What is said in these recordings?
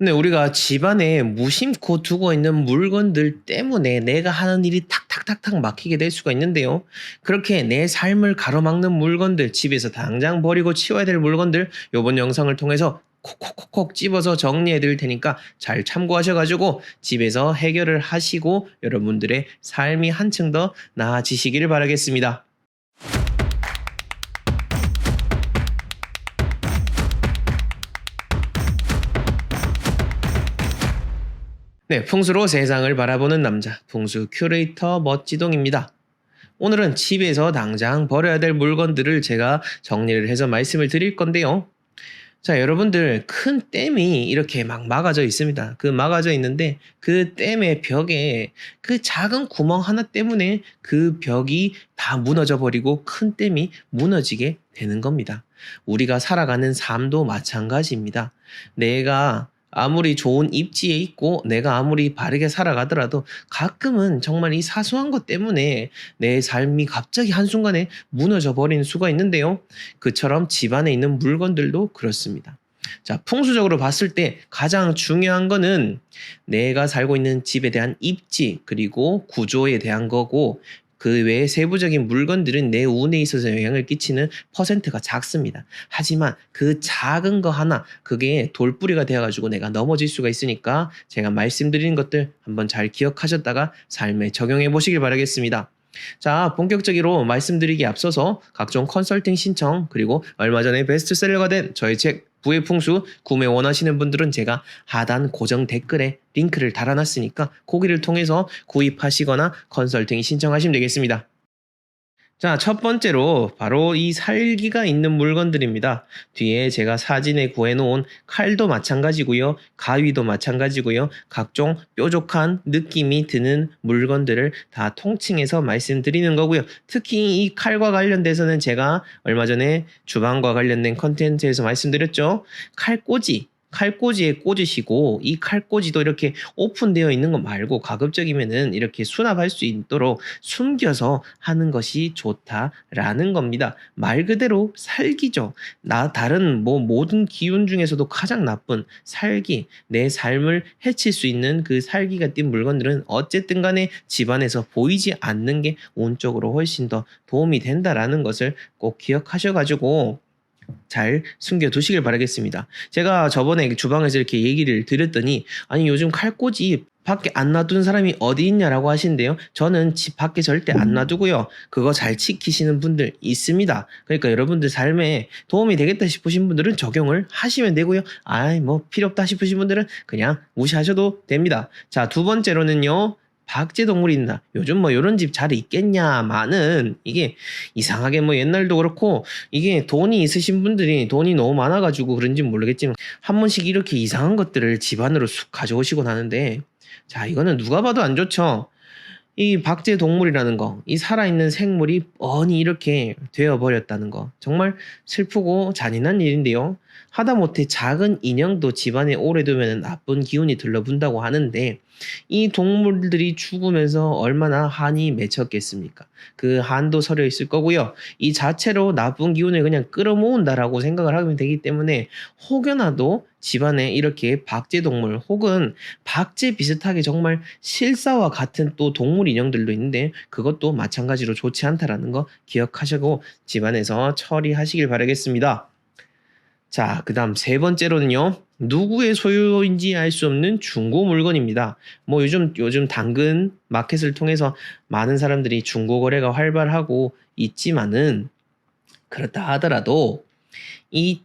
근데 우리가 집안에 무심코 두고 있는 물건들 때문에 내가 하는 일이 탁탁탁탁 막히게 될 수가 있는데요. 그렇게 내 삶을 가로막는 물건들, 집에서 당장 버리고 치워야 될 물건들, 요번 영상을 통해서 콕콕콕콕 집어서 정리해 드릴 테니까 잘 참고하셔가지고 집에서 해결을 하시고 여러분들의 삶이 한층 더 나아지시기를 바라겠습니다. 네, 풍수로 세상을 바라보는 남자, 풍수 큐레이터 멋지동입니다. 오늘은 집에서 당장 버려야 될 물건들을 제가 정리를 해서 말씀을 드릴 건데요. 자, 여러분들 큰 댐이 이렇게 막 막아져 있습니다. 그 막아져 있는데 그 댐의 벽에 그 작은 구멍 하나 때문에 그 벽이 다 무너져 버리고 큰 댐이 무너지게 되는 겁니다. 우리가 살아가는 삶도 마찬가지입니다. 내가 아무리 좋은 입지에 있고 내가 아무리 바르게 살아가더라도 가끔은 정말 이 사소한 것 때문에 내 삶이 갑자기 한순간에 무너져 버리는 수가 있는데요. 그처럼 집안에 있는 물건들도 그렇습니다. 자, 풍수적으로 봤을 때 가장 중요한 거는 내가 살고 있는 집에 대한 입지 그리고 구조에 대한 거고 그 외에 세부적인 물건들은 내 운에 있어서 영향을 끼치는 퍼센트가 작습니다. 하지만 그 작은 거 하나 그게 돌뿌리가 되어가지고 내가 넘어질 수가 있으니까 제가 말씀드리는 것들 한번 잘 기억하셨다가 삶에 적용해 보시길 바라겠습니다. 자, 본격적으로 말씀드리기에 앞서서 각종 컨설팅 신청 그리고 얼마 전에 베스트셀러가 된 저희 책 부의 풍수 구매 원하시는 분들은 제가 하단 고정 댓글에 링크를 달아놨으니까 거기를 통해서 구입하시거나 컨설팅 신청하시면 되겠습니다. 자, 첫 번째로 바로 이 살기가 있는 물건들입니다. 뒤에 제가 사진에 구해놓은 칼도 마찬가지고요. 가위도 마찬가지고요. 각종 뾰족한 느낌이 드는 물건들을 다 통칭해서 말씀드리는 거고요. 특히 이 칼과 관련돼서는 제가 얼마 전에 주방과 관련된 컨텐츠에서 말씀드렸죠. 칼꽂이에 꽂으시고 이 칼꽂이도 이렇게 오픈되어 있는 거 말고 가급적이면은 이렇게 수납할 수 있도록 숨겨서 하는 것이 좋다라는 겁니다. 말 그대로 살기죠. 다른 모든 기운 중에서도 가장 나쁜 살기, 내 삶을 해칠 수 있는 그 살기가 띈 물건들은 어쨌든 간에 집안에서 보이지 않는 게 운쪽으로 훨씬 더 도움이 된다라는 것을 꼭 기억하셔가지고 잘 숨겨두시길 바라겠습니다. 제가 저번에 주방에서 이렇게 얘기를 드렸더니 아니 요즘 칼꽂이 밖에 안 놔둔 사람이 어디 있냐라고 하시는데요. 저는 집 밖에 절대 안 놔두고요. 그거 잘 지키시는 분들 있습니다. 그러니까 여러분들 삶에 도움이 되겠다 싶으신 분들은 적용을 하시면 되고요. 아이 뭐 필요 없다 싶으신 분들은 그냥 무시하셔도 됩니다. 자, 두 번째로는요. 박제동물이 있나? 요즘 뭐 이런 집 잘 있겠냐마는 이게 이상하게 뭐 옛날도 그렇고 이게 돈이 있으신 분들이 돈이 너무 많아가지고 그런지 모르겠지만 한 번씩 이렇게 이상한 것들을 집안으로 쑥 가져오시곤 하는데 자, 이거는 누가 봐도 안 좋죠. 이 박제동물이라는 거, 이 살아있는 생물이 뻔히 이렇게 되어버렸다는 거 정말 슬프고 잔인한 일인데요. 하다못해 작은 인형도 집안에 오래 두면 나쁜 기운이 들러분다고 하는데 이 동물들이 죽으면서 얼마나 한이 맺혔겠습니까? 그 한도 서려 있을 거고요. 이 자체로 나쁜 기운을 그냥 끌어모은다라고 생각을 하면 되기 때문에 혹여나도 집안에 이렇게 박제동물 혹은 박제 비슷하게 정말 실사와 같은 또 동물 인형들도 있는데 그것도 마찬가지로 좋지 않다라는 거 기억하시고 집안에서 처리하시길 바라겠습니다. 자, 그 다음 세 번째로는요. 누구의 소유인지 알 수 없는 중고 물건입니다. 뭐 요즘 당근 마켓을 통해서 많은 사람들이 중고 거래가 활발하고 있지만은 그렇다 하더라도 이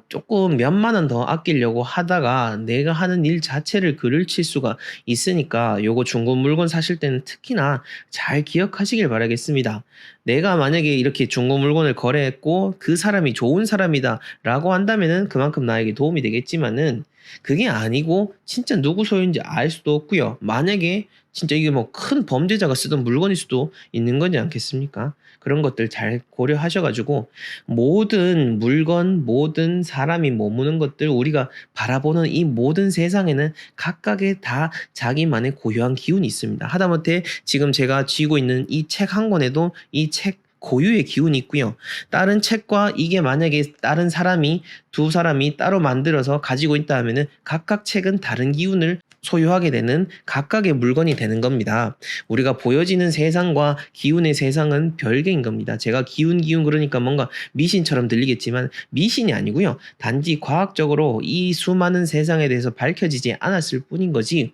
조금 몇만 원 더 아끼려고 하다가 내가 하는 일 자체를 글을 칠 수가 있으니까 요거 중고 물건 사실 때는 특히나 잘 기억하시길 바라겠습니다. 내가 만약에 이렇게 중고 물건을 거래했고 그 사람이 좋은 사람이다라고 한다면은 그만큼 나에게 도움이 되겠지만은 그게 아니고 진짜 누구 소유인지 알 수도 없고요. 만약에 진짜 이게 뭐 큰 범죄자가 쓰던 물건일 수도 있는 거지 않겠습니까? 그런 것들 잘 고려하셔가지고 모든 물건, 모든 사람이 머무는 것들 우리가 바라보는 이 모든 세상에는 각각의 다 자기만의 고유한 기운이 있습니다. 하다못해 지금 제가 쥐고 있는 이 책 한 권에도 이 책 고유의 기운이 있고요. 다른 책과 이게 만약에 다른 사람이 두 사람이 따로 만들어서 가지고 있다 하면은 각각 책은 다른 기운을 소유하게 되는 각각의 물건이 되는 겁니다. 우리가 보여지는 세상과 기운의 세상은 별개인 겁니다. 제가 기운 그러니까 뭔가 미신처럼 들리겠지만 미신이 아니고요. 단지 과학적으로 이 수많은 세상에 대해서 밝혀지지 않았을 뿐인 거지.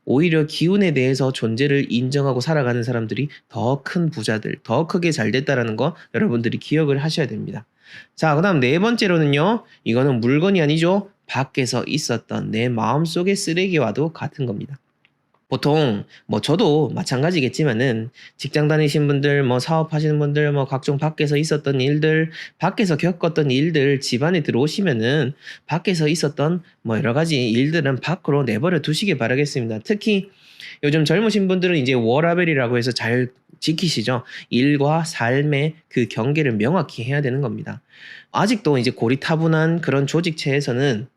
오히려 기운에 대해서 존재를 인정하고 살아가는 사람들이 더 큰 부자들, 더 크게 잘 됐다라는 거 여러분들이 기억을 하셔야 됩니다. 자, 그다음 네 번째로는요. 이거는 물건이 아니죠. 밖에서 있었던 내 마음속의 쓰레기와도 같은 겁니다. 보통 뭐 저도 마찬가지겠지만은 직장 다니신 분들, 뭐 사업하시는 분들, 뭐 각종 밖에서 있었던 일들, 밖에서 겪었던 일들 집안에 들어오시면은 밖에서 있었던 뭐 여러 가지 일들은 밖으로 내버려 두시길 바라겠습니다. 특히 요즘 젊으신 분들은 이제 워라밸이라고 해서 잘 지키시죠. 일과 삶의 그 경계를 명확히 해야 되는 겁니다. 아직도 이제 고리타분한 그런 조직체에서는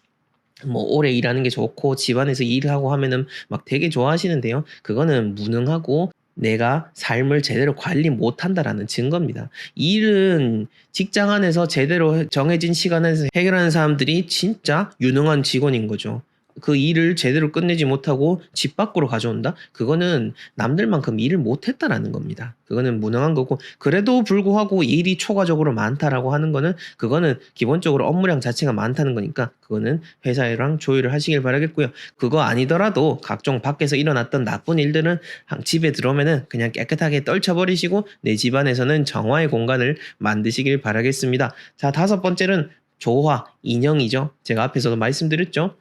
뭐 오래 일하는 게 좋고 집안에서 일하고 하면은 막 되게 좋아하시는데요. 그거는 무능하고 내가 삶을 제대로 관리 못한다라는 증거입니다. 일은 직장 안에서 제대로 정해진 시간에서 해결하는 사람들이 진짜 유능한 직원인 거죠. 그 일을 제대로 끝내지 못하고 집 밖으로 가져온다? 그거는 남들만큼 일을 못했다라는 겁니다. 그거는 무능한 거고, 그래도 불구하고 일이 초과적으로 많다라고 하는 거는 그거는 기본적으로 업무량 자체가 많다는 거니까 그거는 회사랑 조율을 하시길 바라겠고요. 그거 아니더라도 각종 밖에서 일어났던 나쁜 일들은 집에 들어오면은 그냥 깨끗하게 떨쳐버리시고 내 집안에서는 정화의 공간을 만드시길 바라겠습니다. 자, 다섯 번째는 조화, 인형이죠. 제가 앞에서도 말씀드렸죠.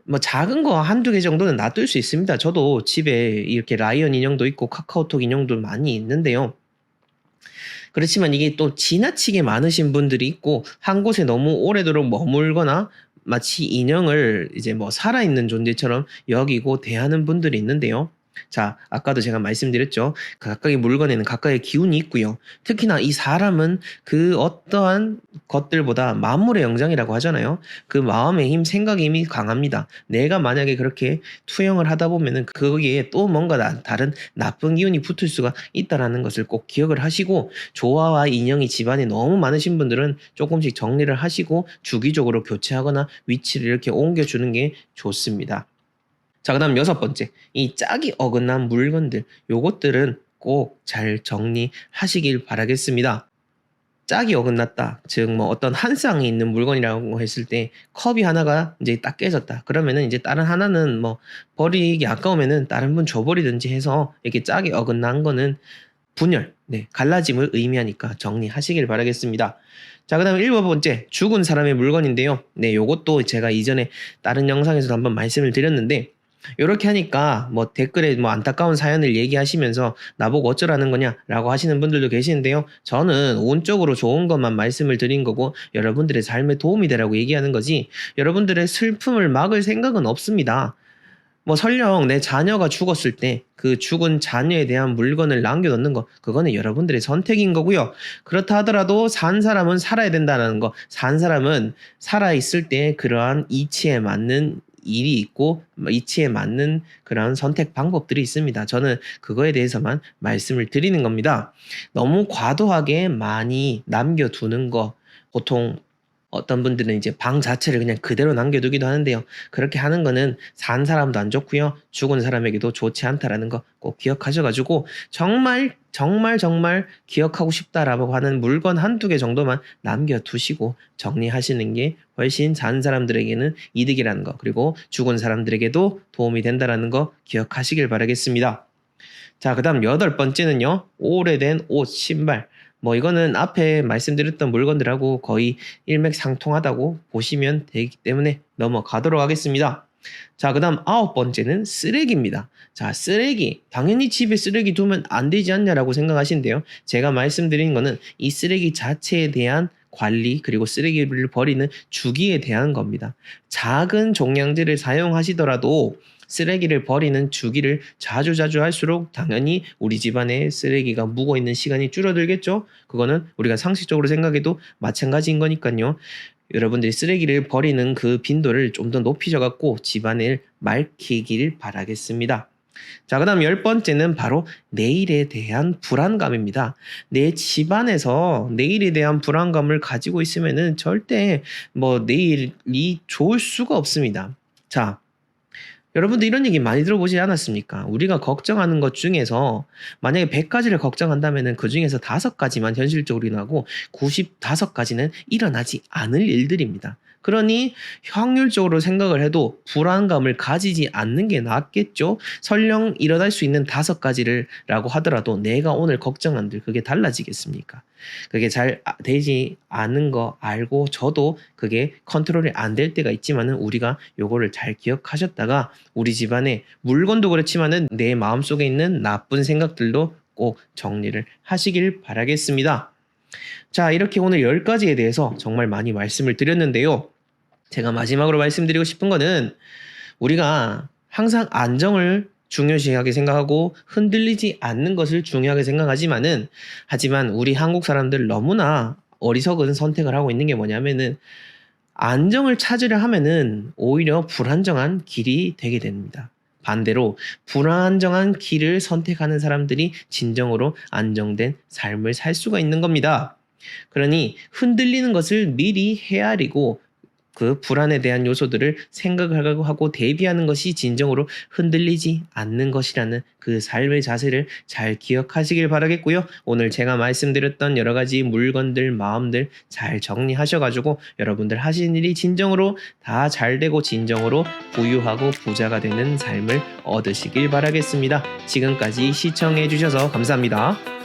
뭐 작은 거 한두 개 정도는 놔둘 수 있습니다. 저도 집에 이렇게 라이언 인형도 있고 카카오톡 인형도 많이 있는데요. 그렇지만 이게 또 지나치게 많으신 분들이 있고 한 곳에 너무 오래도록 머물거나 마치 인형을 이제 뭐 살아있는 존재처럼 여기고 대하는 분들이 있는데요. 자, 아까도 제가 말씀드렸죠. 각각의 물건에는 각각의 기운이 있고요. 특히나 이 사람은 그 어떠한 것들보다 만물의 영장이라고 하잖아요. 그 마음의 힘, 생각의 힘이 강합니다. 내가 만약에 그렇게 투영을 하다 보면은 거기에 또 뭔가 다른 나쁜 기운이 붙을 수가 있다라는 것을 꼭 기억을 하시고, 조화와 인형이 집안에 너무 많으신 분들은 조금씩 정리를 하시고 주기적으로 교체하거나 위치를 이렇게 옮겨주는 게 좋습니다. 자, 그다음 여섯 번째. 이 짝이 어긋난 물건들. 요것들은 꼭 잘 정리하시길 바라겠습니다. 짝이 어긋났다. 즉, 뭐 어떤 한 쌍이 있는 물건이라고 했을 때 컵이 하나가 이제 딱 깨졌다. 그러면은 이제 다른 하나는 뭐 버리기 아까우면은 다른 분 줘버리든지 해서 이렇게 짝이 어긋난 거는 분열, 갈라짐을 의미하니까 정리하시길 바라겠습니다. 자, 그 다음에 일곱 번째, 죽은 사람의 물건인데요. 요것도 제가 이전에 다른 영상에서도 한번 말씀을 드렸는데, 요렇게 하니까 뭐 댓글에 뭐 안타까운 사연을 얘기하시면서 나보고 어쩌라는 거냐라고 하시는 분들도 계시는데요. 저는 운적으로 좋은 것만 말씀을 드린 거고 여러분들의 삶에 도움이 되라고 얘기하는 거지 여러분들의 슬픔을 막을 생각은 없습니다. 뭐 설령 내 자녀가 죽었을 때 그 죽은 자녀에 대한 물건을 남겨놓는 거, 그거는 여러분들의 선택인 거고요. 그렇다 하더라도 산 사람은 살아야 된다는 거, 산 사람은 살아있을 때 그러한 이치에 맞는 일이 있고 이치에 맞는 그런 선택 방법들이 있습니다. 저는 그거에 대해서만 말씀을 드리는 겁니다. 너무 과도하게 많이 남겨두는 거, 보통 어떤 분들은 이제 방 자체를 그냥 그대로 남겨두기도 하는데요. 그렇게 하는 거는 산 사람도 안 좋고요. 죽은 사람에게도 좋지 않다라는 거 꼭 기억하셔가지고 정말 기억하고 싶다라고 하는 물건 한두 개 정도만 남겨두시고 정리하시는 게 훨씬 산 사람들에게는 이득이라는 거, 그리고 죽은 사람들에게도 도움이 된다라는 거 기억하시길 바라겠습니다. 자, 그 다음 여덟 번째는요. 오래된 옷, 신발. 뭐 이거는 앞에 말씀드렸던 물건들하고 거의 일맥상통하다고 보시면 되기 때문에 넘어가도록 하겠습니다. 자, 그 다음 아홉 번째는 쓰레기입니다. 자, 쓰레기. 당연히 집에 쓰레기 두면 안 되지 않냐라고 생각하시는데요. 제가 말씀드리는 거는 이 쓰레기 자체에 대한 관리, 그리고 쓰레기를 버리는 주기에 대한 겁니다. 작은 종량제를 사용하시더라도 쓰레기를 버리는 주기를 자주 할수록 당연히 우리 집안에 쓰레기가 묵어 있는 시간이 줄어들겠죠. 그거는 우리가 상식적으로 생각해도 마찬가지인 거니까요. 여러분들이 쓰레기를 버리는 그 빈도를 좀 더 높이셔 갖고 집안을 맑히길 바라겠습니다. 자, 그 다음 10번째는 바로 내일에 대한 불안감입니다. 내 집안에서 내일에 대한 불안감을 가지고 있으면은 절대 내일이 좋을 수가 없습니다. 자, 여러분들 이런 얘기 많이 들어보지 않았습니까? 우리가 걱정하는 것 중에서 만약에 100가지를 걱정한다면은 그 중에서 5가지만 현실적으로 일어나고 95가지는 일어나지 않을 일들입니다. 그러니 확률적으로 생각을 해도 불안감을 가지지 않는 게 낫겠죠? 설령 일어날 수 있는 5가지라고 하더라도 내가 오늘 걱정한들 그게 달라지겠습니까? 그게 잘 되지 않은 거 알고 저도 그게 컨트롤이 안 될 때가 있지만은 우리가 요거를 잘 기억하셨다가 우리 집안에 물건도 그렇지만은 내 마음속에 있는 나쁜 생각들도 꼭 정리를 하시길 바라겠습니다. 자, 이렇게 오늘 10가지에 대해서 정말 많이 말씀을 드렸는데요. 제가 마지막으로 말씀드리고 싶은 거는 우리가 항상 안정을 중요시하게 생각하고 흔들리지 않는 것을 중요하게 생각하지만은 하지만 우리 한국 사람들 너무나 어리석은 선택을 하고 있는 게 뭐냐면은 안정을 찾으려 하면은 오히려 불안정한 길이 되게 됩니다. 반대로 불안정한 길을 선택하는 사람들이 진정으로 안정된 삶을 살 수가 있는 겁니다. 그러니 흔들리는 것을 미리 헤아리고 그 불안에 대한 요소들을 생각을 하고 대비하는 것이 진정으로 흔들리지 않는 것이라는 그 삶의 자세를 잘 기억하시길 바라겠고요. 오늘 제가 말씀드렸던 여러 가지 물건들, 마음들 잘 정리하셔가지고 여러분들 하시는 일이 진정으로 다 잘 되고 진정으로 부유하고 부자가 되는 삶을 얻으시길 바라겠습니다. 지금까지 시청해 주셔서 감사합니다.